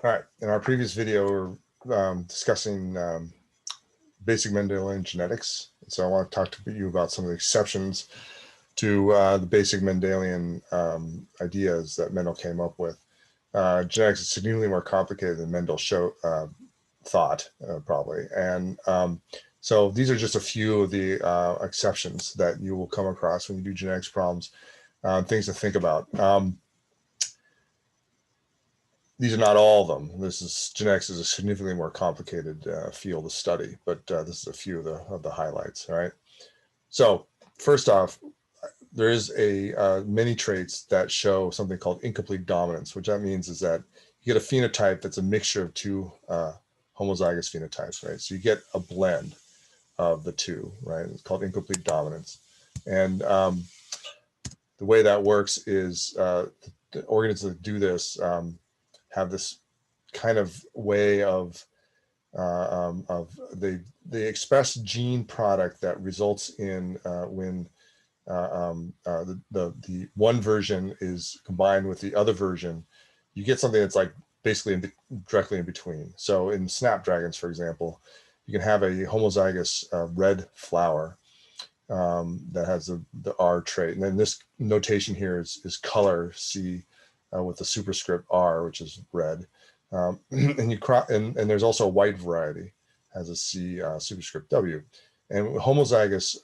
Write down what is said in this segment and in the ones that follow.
All right, in our previous video, we're discussing basic Mendelian genetics. So I want to talk to you about some of the exceptions to the basic Mendelian ideas that Mendel came up with. Genetics is significantly more complicated than Mendel thought, probably. And so these are just a few of the exceptions that you will come across when you do genetics problems, things to think about. These are not all of them. Genetics is a significantly more complicated field of study, but this is a few of the highlights. All right. So first off, there is many traits that show something called incomplete dominance, which that means is that you get a phenotype that's a mixture of two homozygous phenotypes, right? So you get a blend of the two, right? It's called incomplete dominance, and the way that works is the organisms that do this have this kind of way of they express gene product that results in when the one version is combined with the other version, you get something that's like basically directly in between. So in snapdragons, for example, you can have a homozygous red flower that has the R trait, and then this notation here is color C with the superscript R, which is red, and and there's also a white variety has a C superscript W, and homozygous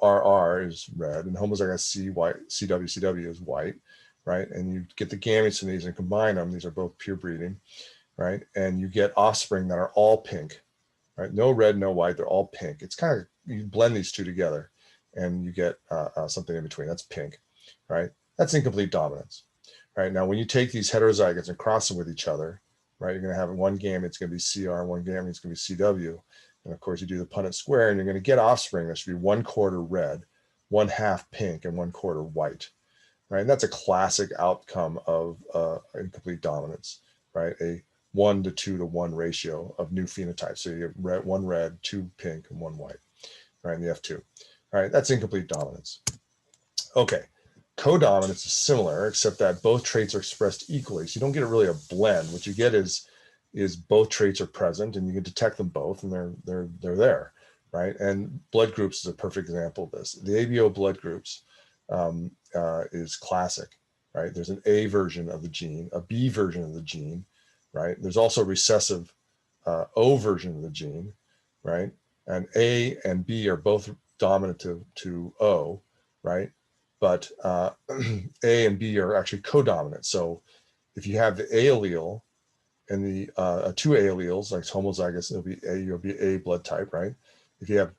RR is red, and homozygous CW is white, right? And you get the gametes from these and combine them. These are both pure breeding, right? And you get offspring that are all pink, right? No red, no white. They're all pink. It's kind of, you blend these two together, and you get something in between. That's pink, right? That's incomplete dominance, right? Now, when you take these heterozygotes and cross them with each other, right? You're going to have one gamete, it's going to be CR, one gamete, it's going to be CW. And of course, you do the Punnett square, and you're going to get offspring that should be 1/4 red, 1/2 pink, and 1/4 white, right? And that's a classic outcome of incomplete dominance, right? A 1 to 2 to 1 ratio of new phenotypes. So you get one red, 2 pink, and 1 white, right? In the F2, all right? That's incomplete dominance. Okay, codominance is similar, except that both traits are expressed equally. So you don't get really a blend. What you get is both traits are present, and you can detect them both, and they're there, right? And blood groups is a perfect example of this. The ABO blood groups is classic, right? There's an A version of the gene, a B version of the gene, right? There's also recessive O version of the gene, right? And A and B are both dominant to O, right? But A and B are actually codominant. So if you have the A allele and the two A alleles, like homozygous, you'll be A blood type, right? If you have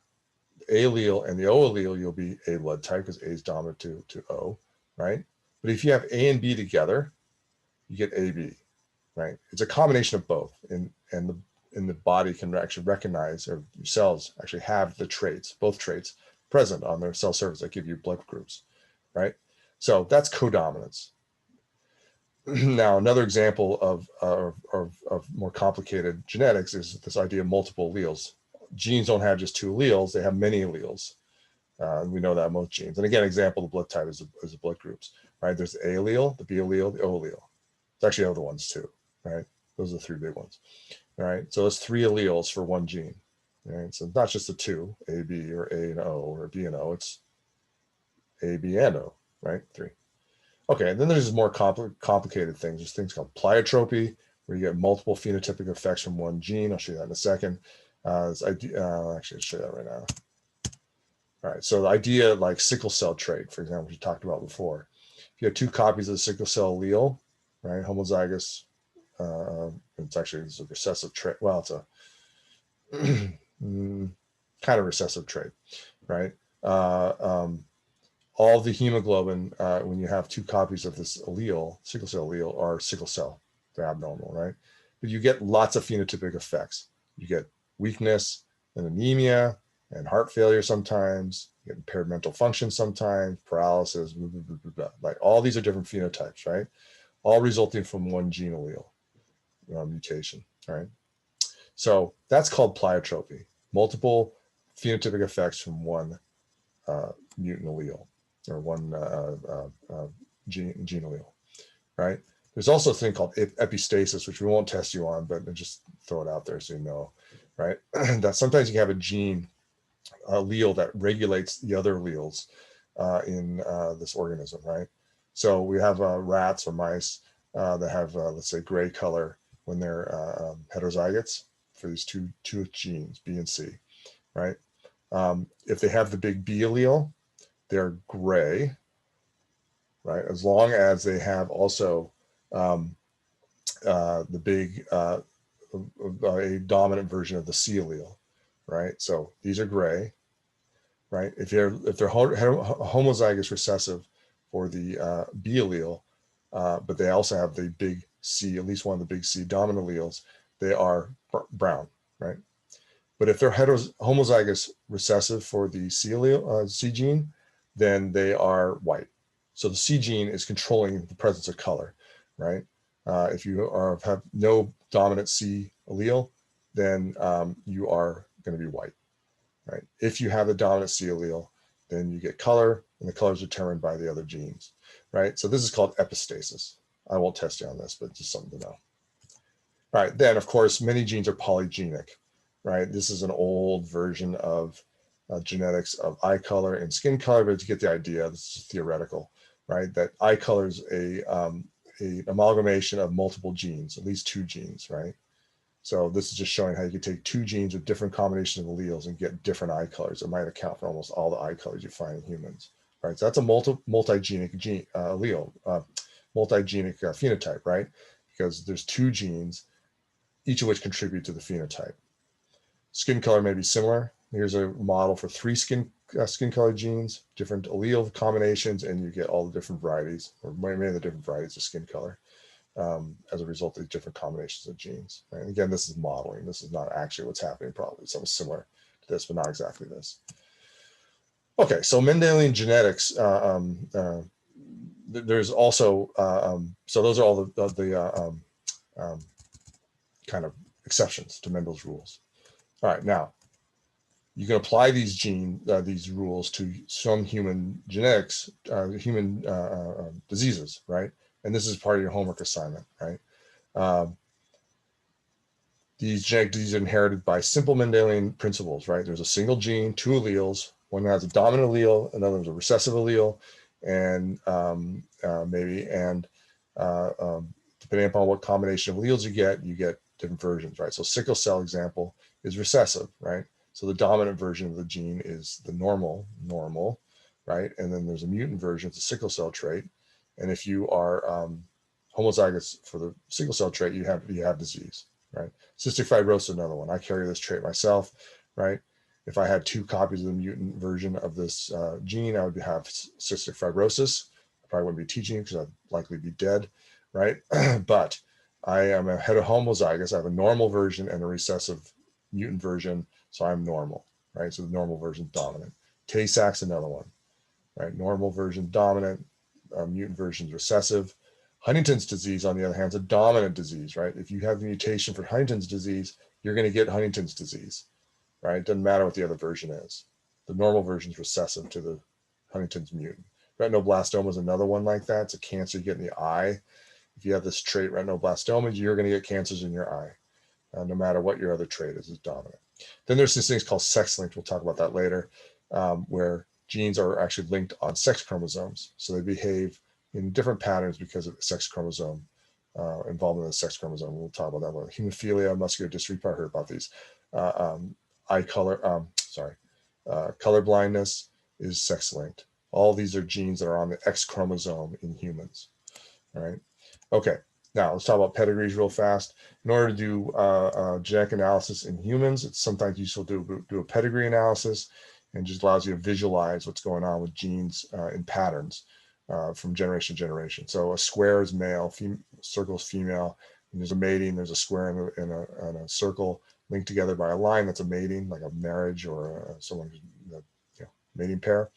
A allele and the O allele, you'll be A blood type because A is dominant to O, right? But if you have A and B together, you get AB, right? It's a combination of both, and the body can actually recognize, or your cells actually have the traits, both traits present on their cell surface that give you blood groups, right? So that's codominance. Now, another example of more complicated genetics is this idea of multiple alleles. Genes don't have just two alleles, they have many alleles. We know that most genes. And again, example, the blood type is the blood groups, right? There's the A allele, the B allele, the O allele. There's actually other ones too, right? Those are the three big ones, all right? So it's 3 alleles for one gene, right? So not just the two, A, B, or A and O, or B and O, it's A, B, and O, right? 3. Okay, then there's more complicated things. There's things called pleiotropy, where you get multiple phenotypic effects from one gene. I'll show you that in a second. Actually, I'll show you that right now. All right, so the idea like sickle cell trait, for example, which we talked about before. If you have 2 copies of the sickle cell allele, right, homozygous, it's a recessive trait. Well, it's a kind of recessive trait, right? All the hemoglobin, when you have 2 copies of this allele, sickle cell allele, are sickle cell. They're abnormal, right? But you get lots of phenotypic effects. You get weakness and anemia and heart failure sometimes. You get impaired mental function sometimes, paralysis, blah, blah, blah, blah. Like all these are different phenotypes, right? All resulting from one gene allele mutation, right? So that's called pleiotropy, multiple phenotypic effects from one mutant allele, or one gene allele, right? There's also a thing called epistasis, which we won't test you on, but just throw it out there so you know, right? That sometimes you have a gene, allele that regulates the other alleles in this organism, right? So we have rats or mice that have, let's say, gray color when they're heterozygotes for these two genes, B and C, right? If they have the big B allele, they're gray, right? As long as they have also the big, a dominant version of the C allele, right? So these are gray, right? If they're homozygous recessive for the B allele, but they also have the big C, at least one of the big C dominant alleles, they are brown, right? But if they're homozygous recessive for the C allele, C gene, then they are white. So the C gene is controlling the presence of color, right? If you have no dominant C allele, then you are going to be white, right? If you have the dominant C allele, then you get color, and the color is determined by the other genes, right? So this is called epistasis. I won't test you on this, but just something to know. All right, then of course, many genes are polygenic, right? This is an old version of genetics of eye color and skin color, but to get the idea, this is theoretical, right? That eye color is a amalgamation of multiple genes, at least 2 genes, right? So this is just showing how you can take 2 genes with different combinations of alleles and get different eye colors. It might account for almost all the eye colors you find in humans, right? So that's a multigenic gene allele, multigenic phenotype, right? Because there's 2 genes, each of which contribute to the phenotype. Skin color may be similar. Here's a model for 3 skin color genes, different allele combinations, and you get all the different varieties, or many of the different varieties of skin color as a result of these different combinations of genes. Right? And again, this is modeling. This is not actually what's happening, probably something similar to this, but not exactly this. Okay, so Mendelian genetics, there's also, so those are all the kind of exceptions to Mendel's rules. All right, now you can apply these these rules to some human genetics, human diseases, right? And this is part of your homework assignment, right? These genetic diseases are inherited by simple Mendelian principles, right? There's a single gene, 2 alleles. One has a dominant allele, another is a recessive allele, and depending upon what combination of alleles you get different versions, right? So sickle cell example is recessive, right? So the dominant version of the gene is the normal, right? And then there's a mutant version, it's a sickle cell trait. And if you are homozygous for the sickle cell trait, you have disease, right? Cystic fibrosis, another one. I carry this trait myself, right? If I had 2 copies of the mutant version of this gene, I would have cystic fibrosis. I probably wouldn't be teaching because I'd likely be dead, right? But I am a heteromozygous. I have a normal version and a recessive mutant version, so I'm normal, right? So the normal version is dominant. Tay-Sachs, another one, right? Normal version dominant, mutant version is recessive. Huntington's disease, on the other hand, is a dominant disease, right? If you have the mutation for Huntington's disease, you're going to get Huntington's disease, right? It doesn't matter what the other version is. The normal version is recessive to the Huntington's mutant. Retinoblastoma is another one like that. It's a cancer you get in the eye. If you have this trait, retinoblastoma, you're going to get cancers in your eye, no matter what your other trait is dominant. Then there's these things called sex-linked. We'll talk about that later, where genes are actually linked on sex chromosomes. So they behave in different patterns because of the sex chromosome, involvement of the sex chromosome. We'll talk about that later. Hemophilia, muscular dystrophy, probably heard about these. Color blindness is sex-linked. All these are genes that are on the X chromosome in humans. All right. Okay. Now let's talk about pedigrees real fast. In order to do genetic analysis in humans, it's sometimes useful to do a pedigree analysis, and just allows you to visualize what's going on with genes in patterns from generation to generation. So a square is male, circle is female, and there's a mating. There's a square and a circle linked together by a line. That's a mating, like a marriage or someone's mating pair.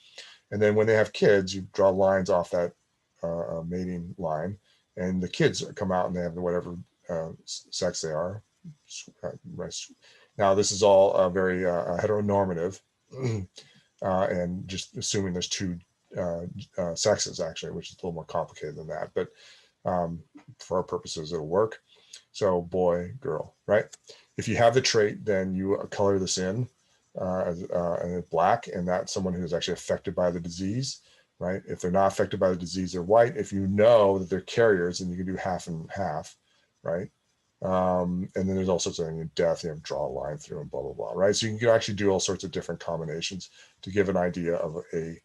And then when they have kids, you draw lines off that mating line, and the kids come out and they have whatever sex they are. Now, this is all very heteronormative, and just assuming there's 2 sexes, actually, which is a little more complicated than that. But For our purposes, it'll work. So boy, girl, right? If you have the trait, then you color this in black, and that's someone who's actually affected by the disease, right? If they're not affected by the disease, they're white. If you know that they're carriers, then you can do half and half, right? And then there's all sorts of things in death, you know, draw a line through and blah, blah, blah, right? So you can actually do all sorts of different combinations to give an idea of a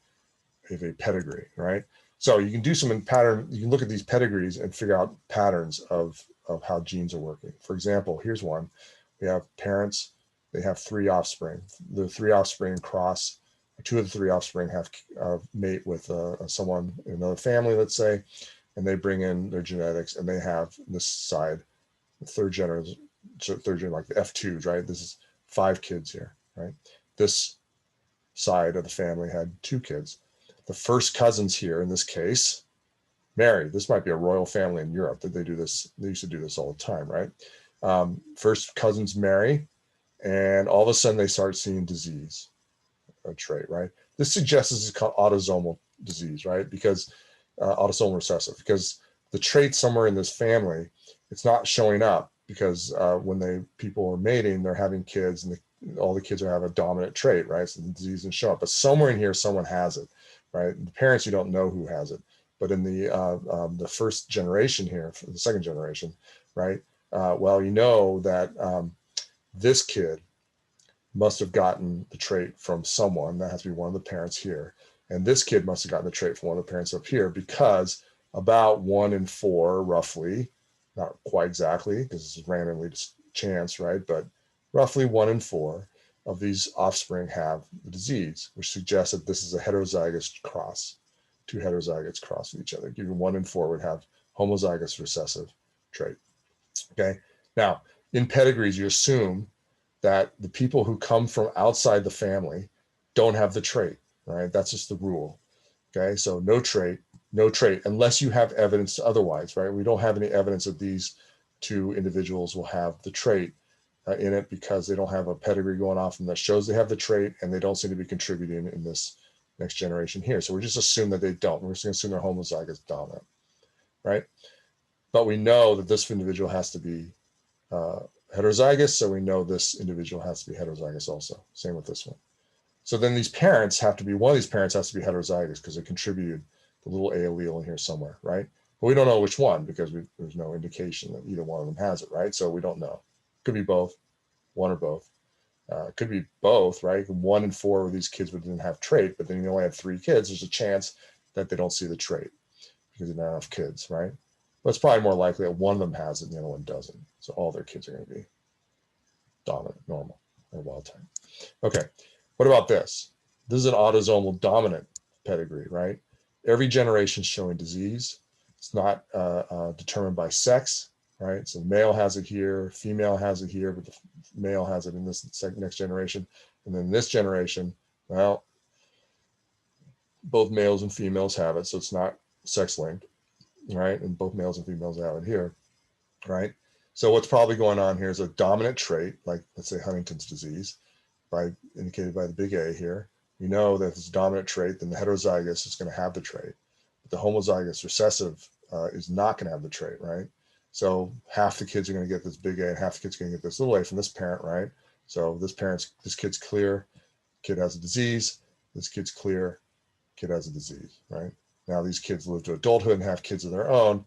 pedigree, right? So you can do some pattern, you can look at these pedigrees and figure out patterns of how genes are working. For example, here's one. We have parents, they have 3 offspring. The 3 offspring cross, 2 of the 3 offspring have mate with someone in another family, let's say, and they bring in their genetics, and they have this side, the third generation, like the F2s, right? This is 5 kids here, right? This side of the family had 2 kids. The first cousins here in this case marry. This might be a royal family in Europe that they do this. They used to do this all the time, right? First cousins marry, and all of a sudden they start seeing disease, a trait, right? This suggests this is called autosomal disease, right? Because autosomal recessive, because the trait somewhere in this family, it's not showing up because when people are mating, they're having kids, and all the kids are have a dominant trait, right? So the disease doesn't show up, but somewhere in here, someone has it, right? The parents, you don't know who has it, but in the first generation here, the second generation, right? Well, you know that this kid must have gotten the trait from someone. That has to be one of the parents here. And this kid must have gotten the trait from one of the parents up here, because about 1 in 4, roughly, not quite exactly, because this is randomly just chance, right? But roughly 1 in 4 of these offspring have the disease, which suggests that this is a heterozygous cross. 2 heterozygotes cross with each other. Even 1 in 4 would have homozygous recessive trait. Okay. Now, in pedigrees, you assume that the people who come from outside the family don't have the trait, right? That's just the rule. Okay. So no trait, unless you have evidence otherwise, right? We don't have any evidence that these 2 individuals will have the trait in it, because they don't have a pedigree going off and that shows they have the trait, and they don't seem to be contributing in this next generation here. So we're just assume that they don't. We're just going to assume they're homozygous dominant, right? But we know that this individual has to be heterozygous, so we know this individual has to be heterozygous also. Same with this one. So then these parents have to be, one of these parents has to be heterozygous because they contributed the little A allele in here somewhere, right? But we don't know which one, because there's no indication that either one of them has it, right? So we don't know. Could be both, one or both. Could be both, right? 1 in 4 of these kids didn't have trait, but then you only have 3 kids. There's a chance that they don't see the trait because they don't have enough kids, right? But it's probably more likely that one of them has it and the other one doesn't. So all their kids are going to be dominant, normal, or wild type. Okay, what about this? This is an autosomal dominant pedigree, right? Every generation is showing disease. It's not determined by sex, right? So male has it here, female has it here, but the male has it in this next generation. And then this generation, well, both males and females have it, so it's not sex linked, right? And both males and females have it here, right? So what's probably going on here is a dominant trait, like let's say Huntington's disease, indicated by the big A here. We know that if it's a dominant trait, then the heterozygous is going to have the trait. But the homozygous recessive is not going to have the trait, right? So half the kids are going to get this big A and half the kids are going to get this little a from this parent, right? So this kid's clear, kid has a disease, this kid's clear, kid has a disease, right? Now these kids live to adulthood and have kids of their own.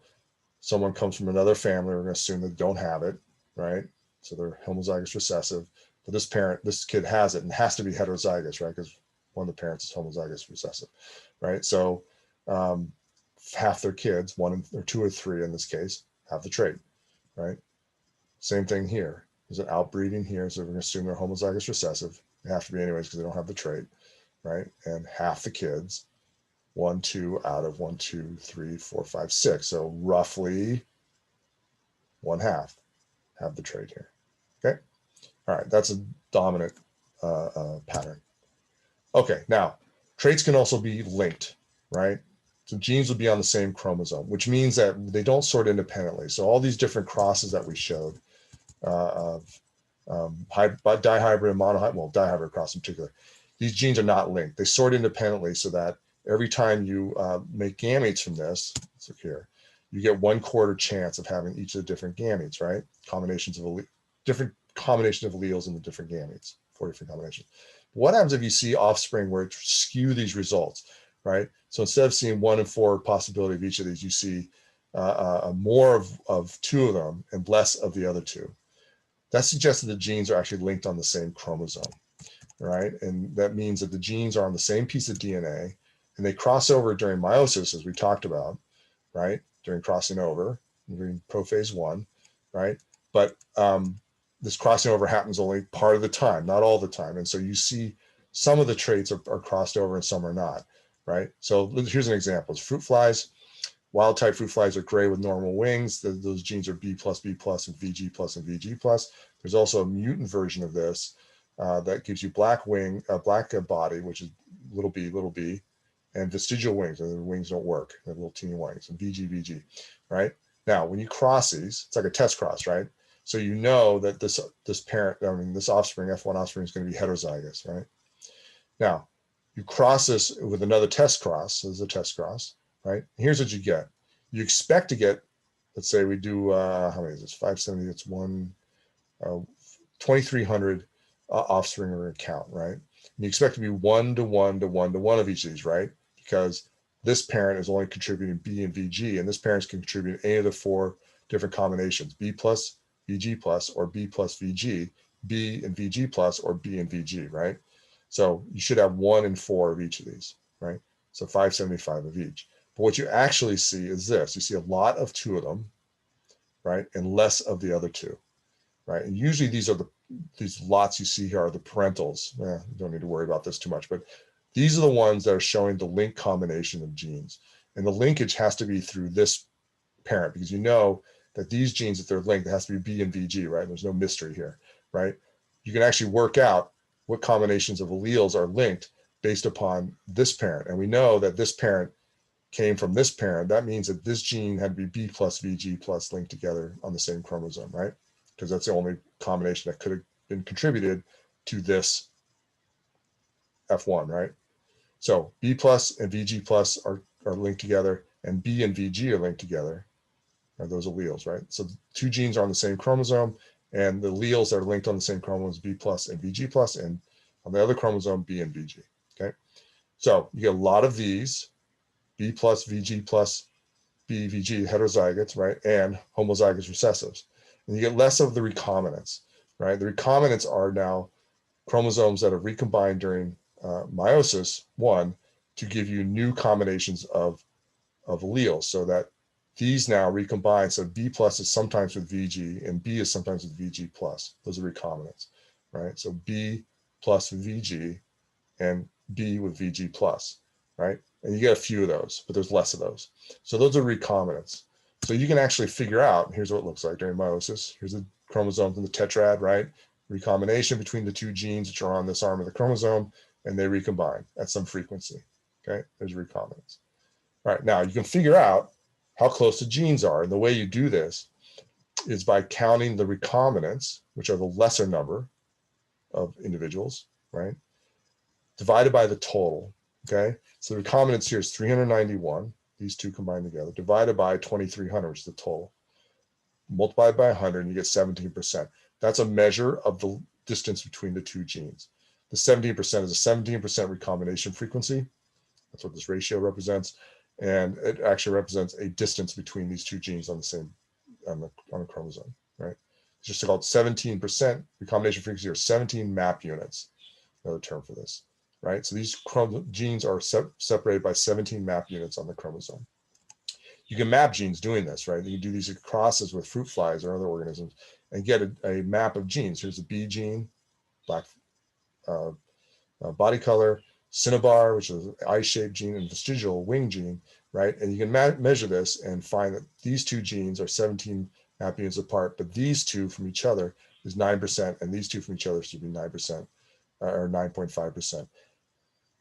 Someone comes from another family, we're going to assume they don't have it, right? So they're homozygous recessive. But this kid has it and has to be heterozygous, right? Because one of the parents is homozygous recessive, right? So half their kids, 1 or 2 or 3 in this case, have the trait, right? Same thing here. There's an outbreeding here, so we're going to assume they're homozygous recessive. They have to be anyways because they don't have the trait, right? And half the kids, 1, 2 out of 1, 2, 3, 4, 5, 6. So roughly 1/2 have the trait here. Okay. All right. That's a dominant pattern. Okay. Now, traits can also be linked, right? So genes will be on the same chromosome, which means that they don't sort independently. So all these different crosses that we showed of dihybrid and monohybrid, well, dihybrid cross in particular, these genes are not linked. They sort independently so that every time you make gametes from this, let's look here, you get 1/4 chance of having each of the different gametes, right? Different combinations of alleles in the different gametes, 4 different combinations. What happens if you see offspring where it skew these results, right? So instead of seeing 1 in 4 possibility of each of these, you see more of 2 of them and less of the other 2. That suggests that the genes are actually linked on the same chromosome, right? And that means that the genes are on the same piece of DNA and they cross over during meiosis, as we talked about, right? During crossing over, during prophase 1, right? But this crossing over happens only part of the time, not all the time. And so you see some of the traits are crossed over and some are not, right? So here's an example. It's fruit flies. Wild type fruit flies are gray with normal wings. Those genes are B+, B+, and VG+, and VG+. There's also a mutant version of this that gives you black body, which is little b, and vestigial wings, and the wings don't work. They're little teeny wings, and VG, right? Now, when you cross these, it's like a test cross, right? So you know that this offspring, F1 offspring, is going to be heterozygous, right? Now, you cross this with another test cross. So this is a test cross, right? Here's what you get. You expect to get, let's say we do, how many is this? 570, it's 2,300 offspring or count, right? And you expect to be 1 to 1 to 1 to 1 of each of these, right? Because this parent is only contributing B and VG, and this parent can contribute any of the 4 different combinations, B+, VG+, or B+, VG, B and VG+, or B and VG, right? So you should have 1 in 4 of each of these, right? So 575 of each. But what you actually see is this. You see a lot of 2 of them, right? And less of the other 2, right? And usually these lots you see here are the parentals. You don't need to worry about this too much, but these are the ones that are showing the link combination of genes. And the linkage has to be through this parent, because you know that these genes, if they're linked, it has to be B and VG, right? There's no mystery here, right? You can actually work out what combinations of alleles are linked based upon this parent. And we know that this parent came from this parent. That means that this gene had to be B+, VG+ linked together on the same chromosome, right? Because that's the only combination that could have been contributed to this F1, right? So B+ and VG+ are linked together, and B and VG are linked together, are those alleles, right? So the 2 genes are on the same chromosome, and the alleles that are linked on the same chromosomes, B+ and VG+, and on the other chromosome, B and VG, okay? So you get a lot of these, B+, VG+, B, VG, heterozygotes, right? And homozygous recessives. And you get less of the recombinants, right? The recombinants are now chromosomes that are recombined during meiosis 1 to give you new combinations of alleles, so that these now recombine. So B+ is sometimes with VG and B is sometimes with VG+. Those are recombinants, right? So B plus VG and B with VG+, right? And you get a few of those, but there's less of those. So those are recombinants. So you can actually figure out, here's what it looks like during meiosis. Here's the chromosome from the tetrad, right? Recombination between the 2 genes which are on this arm of the chromosome, and they recombine at some frequency, okay? There's recombinants. All right, now you can figure out how close the genes are. And the way you do this is by counting the recombinants, which are the lesser number of individuals, right? Divided by the total, okay? So the recombinants here is 391, these 2 combined together, divided by 2,300, which is the total. Multiplied by 100, and you get 17%. That's a measure of the distance between the 2 genes. The 17% is a 17% recombination frequency. That's what this ratio represents. And it actually represents a distance between these 2 genes on the same, on a chromosome, right? It's just called 17% recombination frequency, or 17 map units, another term for this, right? So these genes are separated by 17 map units on the chromosome. You can map genes doing this, right? You can do these crosses with fruit flies or other organisms and get a map of genes. Here's the B gene, black body color, cinnabar, which is an eye-shaped gene, and vestigial wing gene, right? And you can measure this and find that these 2 genes are 17 map units apart, but these 2 from each other is 9%, and these 2 from each other should be 9%, or 9.5%.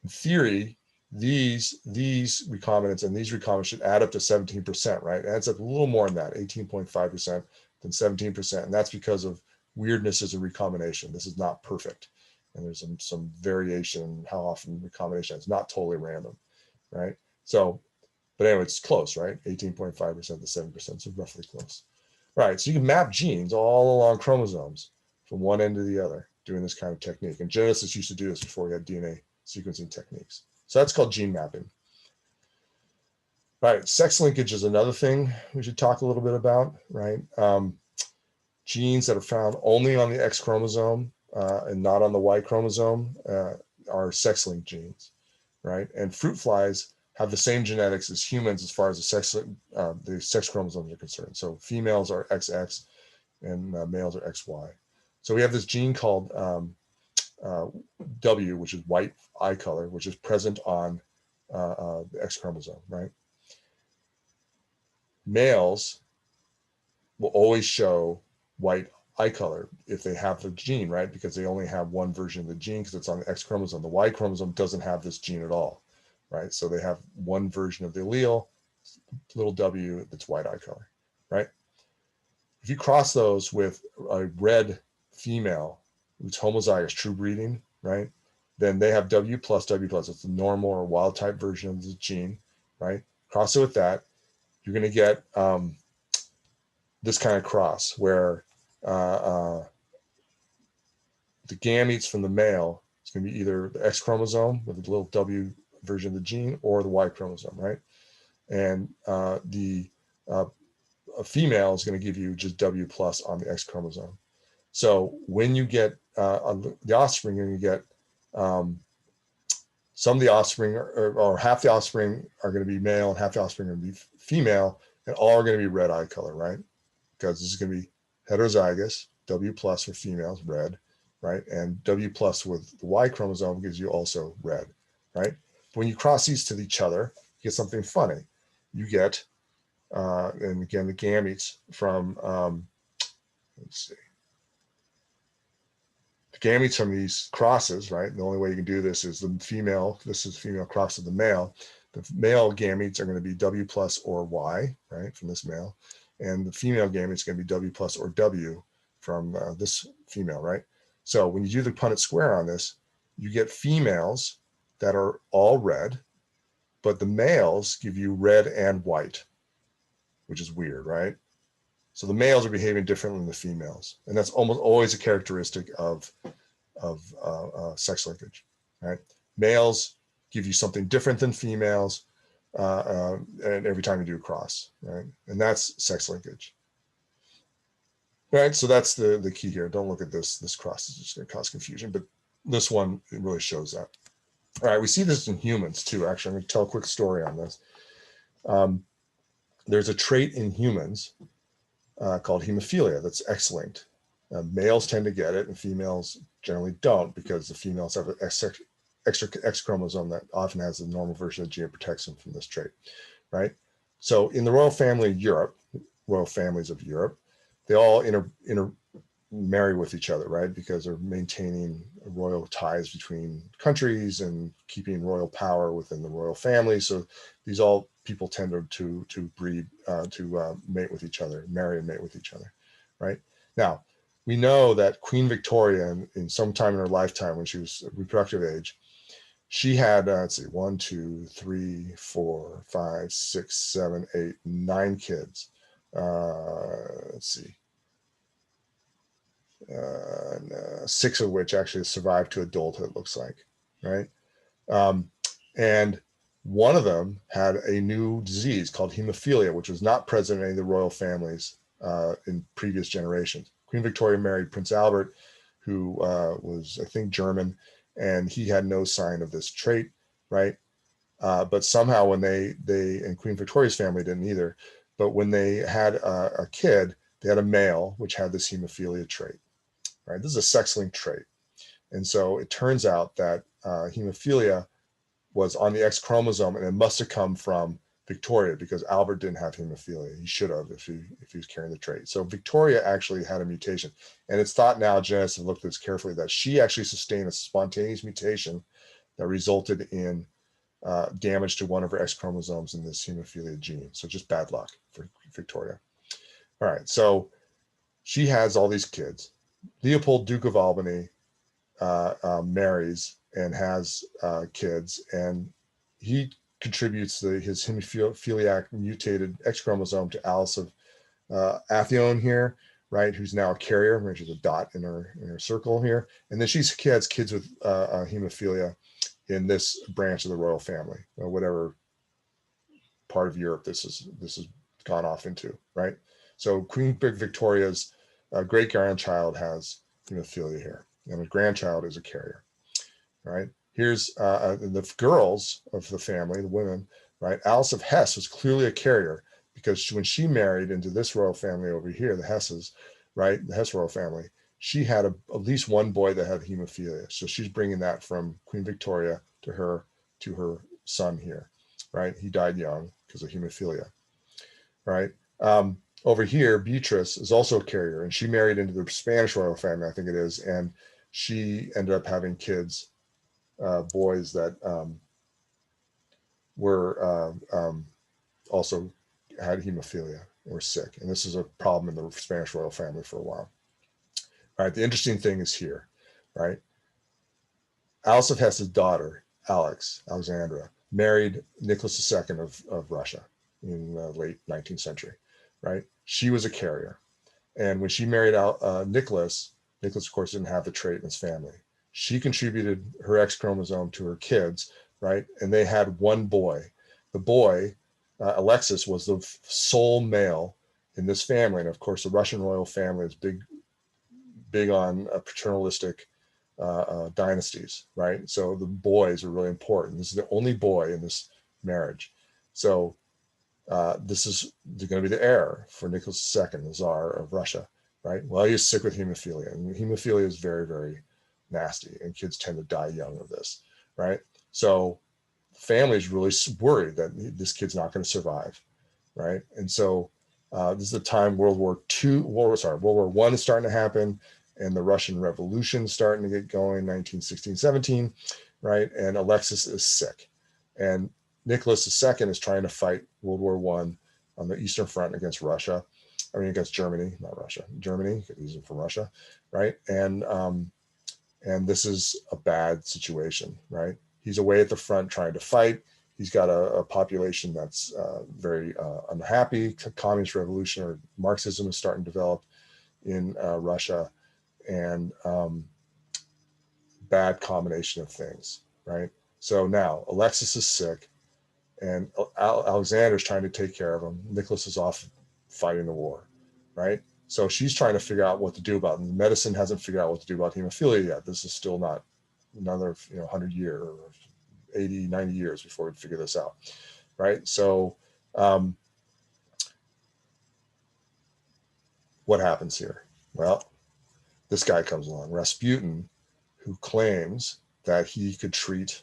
In theory, these recombinants and these recombinants should add up to 17%, right? It adds up a little more than that, 18.5% than 17%, and that's because of weirdnesses in recombination. This is not perfect. And there's some variation in how often recombination is not totally random, right? So But anyway, it's close, right? 18.5% to 7%, so roughly close. Right, so you can map genes all along chromosomes from one end to the other doing this kind of technique. And geneticists used to do this before we had DNA sequencing techniques. So that's called gene mapping. Right, sex linkage is another thing we should talk a little bit about, right? Genes that are found only on the X chromosome and not on the Y chromosome are sex-linked genes, right? And fruit flies have the same genetics as humans as far as the sex chromosomes are concerned. So females are XX and males are XY. So we have this gene called W, which is white eye color, which is present on the X chromosome, right? Males will always show white eye color if they have the gene, right? Because they only have one version of the gene because it's on the X chromosome. The Y chromosome doesn't have this gene at all, right? So they have one version of the allele, little w, that's white eye color, right? If you cross those with a red female who's homozygous, true breeding, right? Then they have W plus. It's the normal or wild type version of the gene, right? Cross it with that, you're going to get this kind of cross where the gametes from the male is going to be either the X chromosome with a little W version of the gene or the Y chromosome, right? And the a female is going to give you just W plus on the X chromosome. So when you get the offspring, you're going to get some of the offspring or half the offspring are going to be male and half the offspring are going to be female, and all are going to be red eye color, right? Because this is going to be heterozygous, W plus for females, red, right? And W plus with the Y chromosome gives you also red, right? But when you cross these to each other, you get something funny. You get, and again, the gametes from, let's see, the gametes from these crosses, right? The only way you can do this is the female, this is female cross of the male. The male gametes are going to be W plus or Y, right, from this male. And the female gamete is going to be W plus or W from this female, right? So when you do the Punnett square on this, you get females that are all red, but the males give you red and white, which is weird, right? So the males are behaving differently than the females. And that's almost always a characteristic of sex linkage, right? Males give you something different than females, and every time you do a cross, right? And that's sex linkage, right? So that's the key here. Don't look at this. This cross is just going to cause confusion, but this one, it really shows that. All right, we see this in humans too. Actually, I'm going to tell a quick story on this. There's a trait in humans called hemophilia that's X-linked. Males tend to get it and females generally don't because the females have an extra X chromosome that often has the normal version of the gene that protects them from this trait, right? So in the royal family of Europe, royal families of Europe, they all marry with each other, right? Because they're maintaining royal ties between countries and keeping royal power within the royal family. So these all people tend to breed, to mate with each other, marry and mate with each other, right? Now, we know that Queen Victoria, in some time in her lifetime when she was reproductive age, she had, let's see, 1, 2, 3, 4, 5, 6, 7, 8, 9 kids. Let's see. 6 of which actually survived to adulthood, looks like, right? And one of them had a new disease called hemophilia, which was not present in any of the royal families in previous generations. Queen Victoria married Prince Albert, who was, I think, German, and he had no sign of this trait, right? But somehow when and Queen Victoria's family didn't either, but when they had a kid, they had a male, which had this hemophilia trait, right? This is a sex-linked trait. And so it turns out that hemophilia was on the X chromosome, and it must have come from Victoria because Albert didn't have hemophilia. He should have if he was carrying the trait. So Victoria actually had a mutation. And it's thought now, geneticists have looked at this carefully, that she actually sustained a spontaneous mutation that resulted in damage to one of her X chromosomes in this hemophilia gene. So just bad luck for Victoria. All right, so she has all these kids. Leopold, Duke of Albany, marries and has kids, and he contributes his hemophiliac mutated X chromosome to Alice of Athione here, right? Who's now a carrier, which is a dot in her circle here. And then she has kids with hemophilia in this branch of the royal family, or whatever part of Europe this is gone off into, right? So Queen Victoria's great grandchild has hemophilia here, and a grandchild is a carrier, right? Here's the girls of the family, the women, right? Alice of Hesse was clearly a carrier, because when she married into this royal family over here, the Hesses, right? The Hesse royal family, she had at least one boy that had hemophilia. So she's bringing that from Queen Victoria to her son here, right? He died young because of hemophilia, right? Over here, Beatrice is also a carrier, and she married into the Spanish royal family, I think it is, and she ended up having kids, boys that were also had hemophilia and were sick. And this is a problem in the Spanish royal family for a while. All right, the interesting thing is here, right? Alice of Hesse's daughter, Alexandra, married Nicholas II of Russia in the late 19th century, right? She was a carrier. And when she married Nicholas, of course, didn't have the trait in his family. She contributed her X chromosome to her kids, right? And they had one boy. The boy, Alexis, was the sole male in this family. And of course, the Russian royal family is big on paternalistic dynasties, right? So the boys are really important. This is the only boy in this marriage. So this is going to be the heir for Nicholas II, the Tsar of Russia, right? Well, he's sick with hemophilia, and hemophilia is very, very nasty, and kids tend to die young of this, right? So families really worried that this kid's not going to survive, right? And so this is the time World War I is starting to happen, and the Russian Revolution starting to get going, 1916, 17, right? And Alexis is sick, and Nicholas II is trying to fight World War I on the Eastern Front against Russia. I mean, against Germany, not Russia. Germany, he's from Russia, right? And this is a bad situation, right? He's away at the front trying to fight. He's got a population that's very unhappy. Communist revolution or Marxism is starting to develop in Russia, and bad combination of things, right? So now Alexis is sick, and Alexander's trying to take care of him. Nicholas is off fighting the war, right? So she's trying to figure out what to do about it. And medicine hasn't figured out what to do about hemophilia yet. This is still not another 100 years or 80, 90 years before we figure this out, right? So what happens here? Well, this guy comes along, Rasputin, who claims that he could treat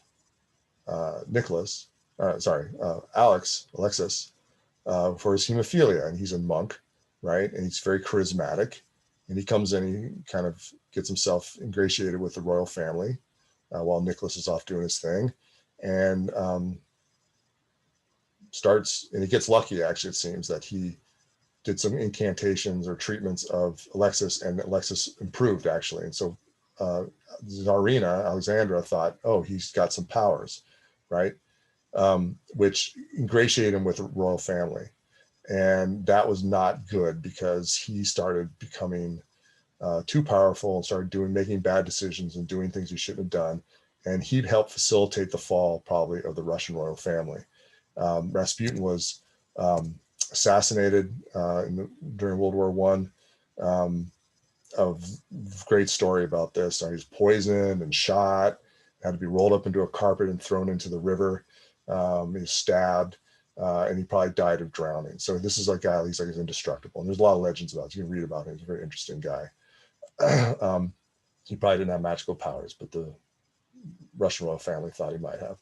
Alexis, for his hemophilia. And he's a monk, right? And he's very charismatic. And he comes in, he kind of gets himself ingratiated with the royal family while Nicholas is off doing his thing. And he gets lucky, actually, it seems, that he did some incantations or treatments of Alexis, and Alexis improved, actually. And so Tsarina, Alexandra, thought, oh, he's got some powers, right? Which ingratiated him with the royal family. And that was not good, because he started becoming too powerful and started making bad decisions and doing things he shouldn't have done. And he'd help facilitate the fall, probably, of the Russian royal family. Rasputin was assassinated during World War I. A great story about this. He was poisoned and shot, had to be rolled up into a carpet and thrown into the river. He was stabbed, and he probably died of drowning. So this is a guy, he's indestructible. And there's a lot of legends about it. You can read about him. He's a very interesting guy. He probably didn't have magical powers, but the Russian royal family thought he might have.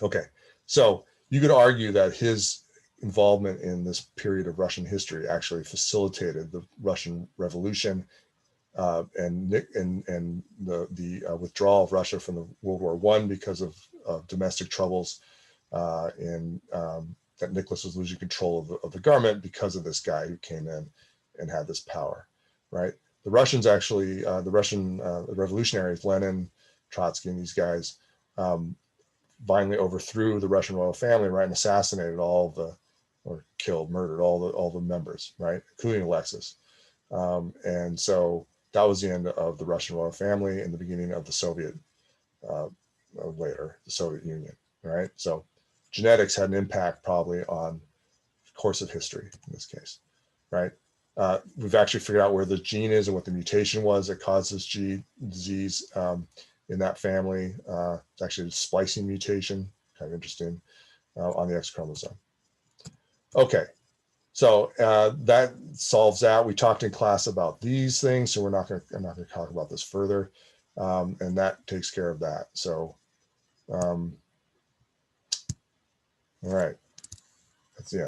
Okay, so you could argue that his involvement in this period of Russian history actually facilitated the Russian Revolution and the withdrawal of Russia from the World War I because of domestic troubles, and that Nicholas was losing control of the government because of this guy who came in and had this power, right? The Russians actually, the Russian revolutionaries, Lenin, Trotsky, and these guys violently overthrew the Russian royal family, right, and assassinated or killed, murdered all the members, right, including Alexis. And so that was the end of the Russian royal family and the beginning of the Soviet, later, the Soviet Union, right? So genetics had an impact probably on the course of history in this case, right? We've actually figured out where the gene is and what the mutation was that causes disease in that family. It's actually a splicing mutation, kind of interesting, on the X chromosome. Okay, so that solves that. We talked in class about these things, so I'm not going to talk about this further, and that takes care of that. So, all right, that's the end.